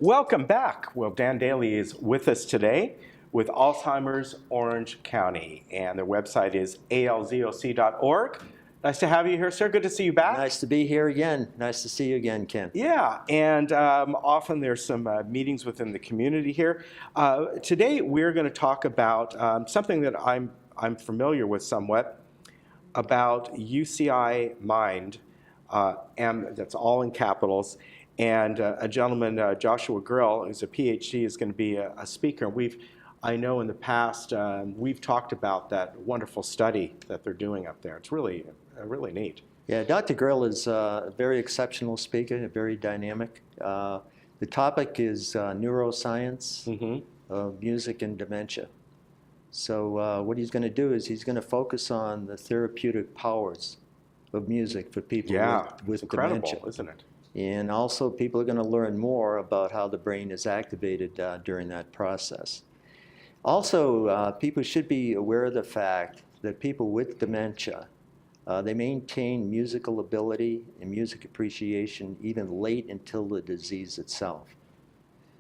Welcome back. Well, Dan Daly is with us today with Alzheimer's Orange County, and their website is alzoc.org. Nice to have you here, sir. Good to see you back. Nice to be here again. Nice to see you again, Ken. Yeah, and often there's some meetings within the community here. Today we're going to talk about something that I'm familiar with somewhat, about UCI Mind, and that's all in capitals. And a gentleman, Joshua Grill, who's a PhD, is going to be a speaker. I know in the past, we've talked about that wonderful study that they're doing up there. It's really neat. Yeah, Dr. Grill is a very exceptional speaker, very dynamic. The topic is neuroscience of music and dementia. So what he's going to do is he's going to focus on the therapeutic powers of music for people with incredible, dementia. Isn't it? And also people are going to learn more about how the brain is activated during that process. Also, people should be aware of the fact that people with dementia, they maintain musical ability and music appreciation even late until the disease itself.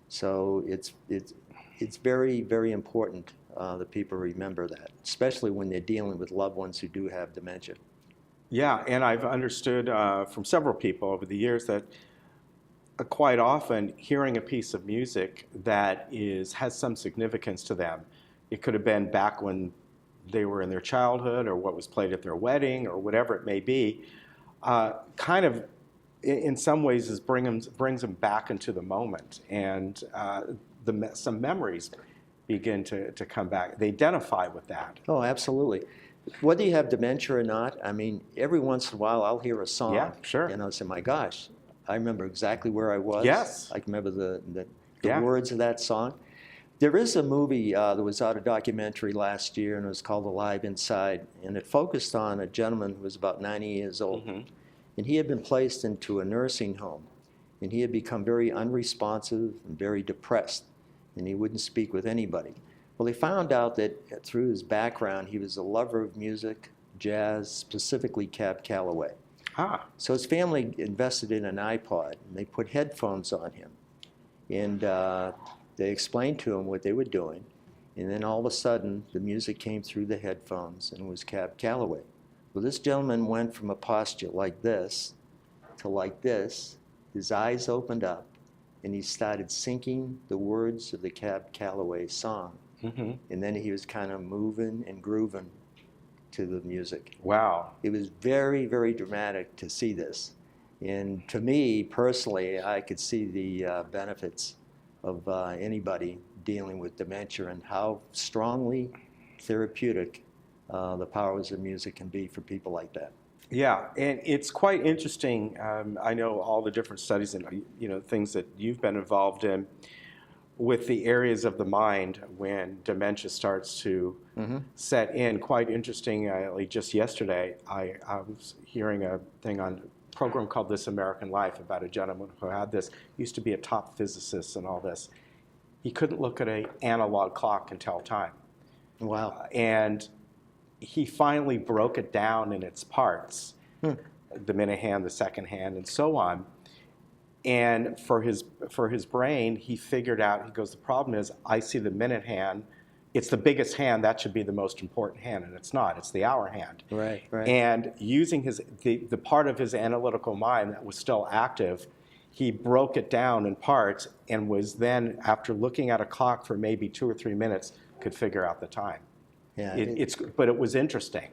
So it's very, very important that people remember that, especially when they're dealing with loved ones who do have dementia. Yeah, and I've understood from several people over the years that quite often hearing a piece of music that has some significance to them, it could have been back when they were in their childhood or what was played at their wedding or whatever it may be, kind of in some ways brings them back into the moment, and some memories begin to come back. They identify with that. Oh, absolutely. Whether you have dementia or not, I mean, every once in a while I'll hear a song, and I'll say, my gosh, I remember exactly where I was. Yes. I can remember the words of that song. There is a movie that was out, a documentary last year, and it was called Alive Inside, and it focused on a gentleman who was about 90 years old, and he had been placed into a nursing home, and he had become very unresponsive and very depressed, and he wouldn't speak with anybody. Well, they found out that through his background, he was a lover of music, jazz, specifically Cab Calloway. So his family invested in an iPod, and they put headphones on him. And they explained to him what they were doing. And then all of a sudden, the music came through the headphones, and it was Cab Calloway. Well, this gentleman went from a posture like this to like this. His eyes opened up, and he started singing the words of the Cab Calloway song. And then he was kind of moving and grooving to the music. Wow. It was very, very dramatic to see this. And to me, personally, I could see the benefits of anybody dealing with dementia and how strongly therapeutic the powers of music can be for people like that. Yeah, and it's quite interesting. I know all the different studies and things that you've been involved in with the areas of the mind when dementia starts to set in. Quite interesting. Just yesterday, I was hearing a thing on a program called This American Life about a gentleman who had this, used to be a top physicist and all this. He couldn't look at an analog clock and tell time. Wow. And he finally broke it down in its parts, the minute hand, the second hand, and so on. And for his brain, he figured out, he goes, the problem is I see the minute hand, it's the biggest hand, that should be the most important hand, and it's not, it's the hour hand. Right. And using the part of his analytical mind that was still active, he broke it down in parts and was then, after looking at a clock for maybe 2 or 3 minutes, could figure out the time. Yeah, but it was interesting,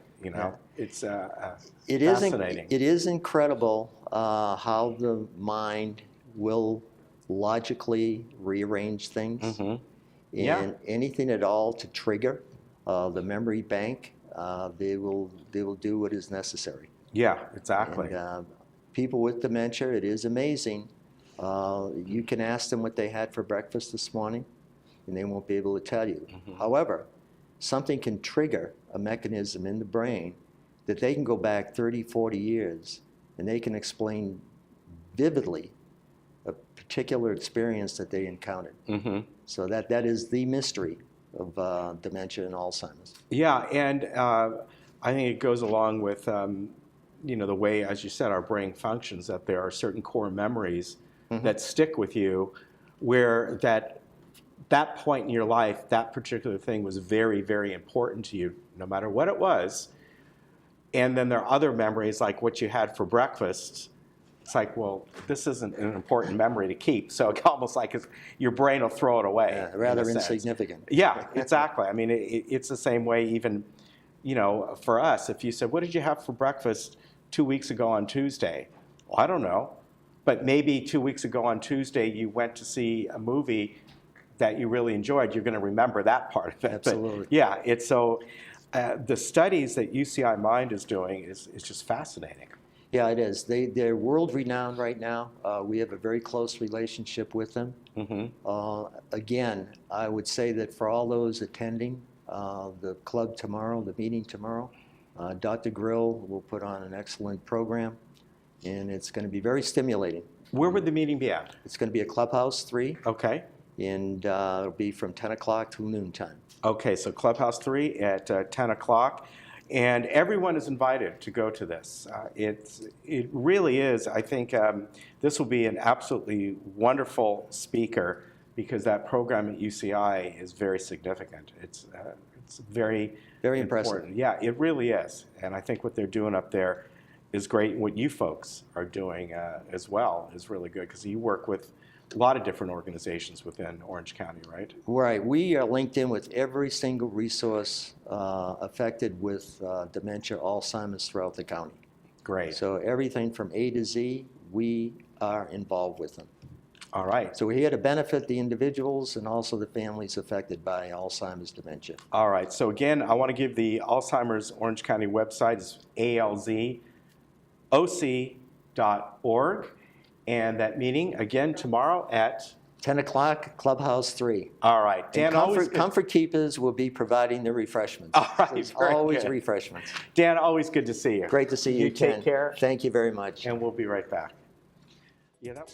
It's fascinating. It is incredible how the mind will logically rearrange things, and anything at all to trigger the memory bank. They will do what is necessary. Yeah, exactly. And, people with dementia, it is amazing. You can ask them what they had for breakfast this morning, and they won't be able to tell you. However, something can trigger a mechanism in the brain that they can go back 30, 40 years, and they can explain vividly a particular experience that they encountered. So that is the mystery of dementia and Alzheimer's. Yeah, and I think it goes along with the way, as you said, our brain functions, that there are certain core memories that stick with you where that point in your life, that particular thing was very, very important to you, no matter what it was. And then there are other memories, like what you had for breakfast. It's like, well, this isn't an important memory to keep. So it's almost like your brain will throw it away. Yeah, rather insignificant. Yeah, exactly. I mean, it's the same way even, for us. If you said, what did you have for breakfast 2 weeks ago on Tuesday? Well, I don't know. But maybe 2 weeks ago on Tuesday, you went to see a movie that you really enjoyed. You're going to remember that part of it. Absolutely. But yeah, it's so the studies that UCI Mind is doing is just fascinating. Yeah, it is. They're world-renowned right now. We have a very close relationship with them. Again, I would say that for all those attending the club tomorrow, the meeting tomorrow, Dr. Grill will put on an excellent program, and it's going to be very stimulating. Where would the meeting be at? It's going to be at Clubhouse 3. Okay. And it'll be from 10 o'clock to noontime. Okay, so Clubhouse 3 at 10 o'clock. And everyone is invited to go to this. It really is. I think this will be an absolutely wonderful speaker because that program at UCI is very significant. It's very, very important. Impressive. Yeah, it really is. And I think what they're doing up there is great. What you folks are doing as well is really good because you work with a lot of different organizations within Orange County, right? Right. We are linked in with every single resource affected with dementia, Alzheimer's throughout the county. Great. So everything from A to Z, we are involved with them. All right. So we're here to benefit the individuals and also the families affected by Alzheimer's dementia. All right. So again, I want to give the Alzheimer's Orange County website. It's alzoc.org. And that meeting, again, tomorrow at 10 o'clock, Clubhouse 3. All right. Dan, Comfort Keepers will be providing the refreshments. All right. There's very always good. refreshments. Dan, always good to see you. Great to see you. You take care. Thank you very much. And we'll be right back. Yeah, that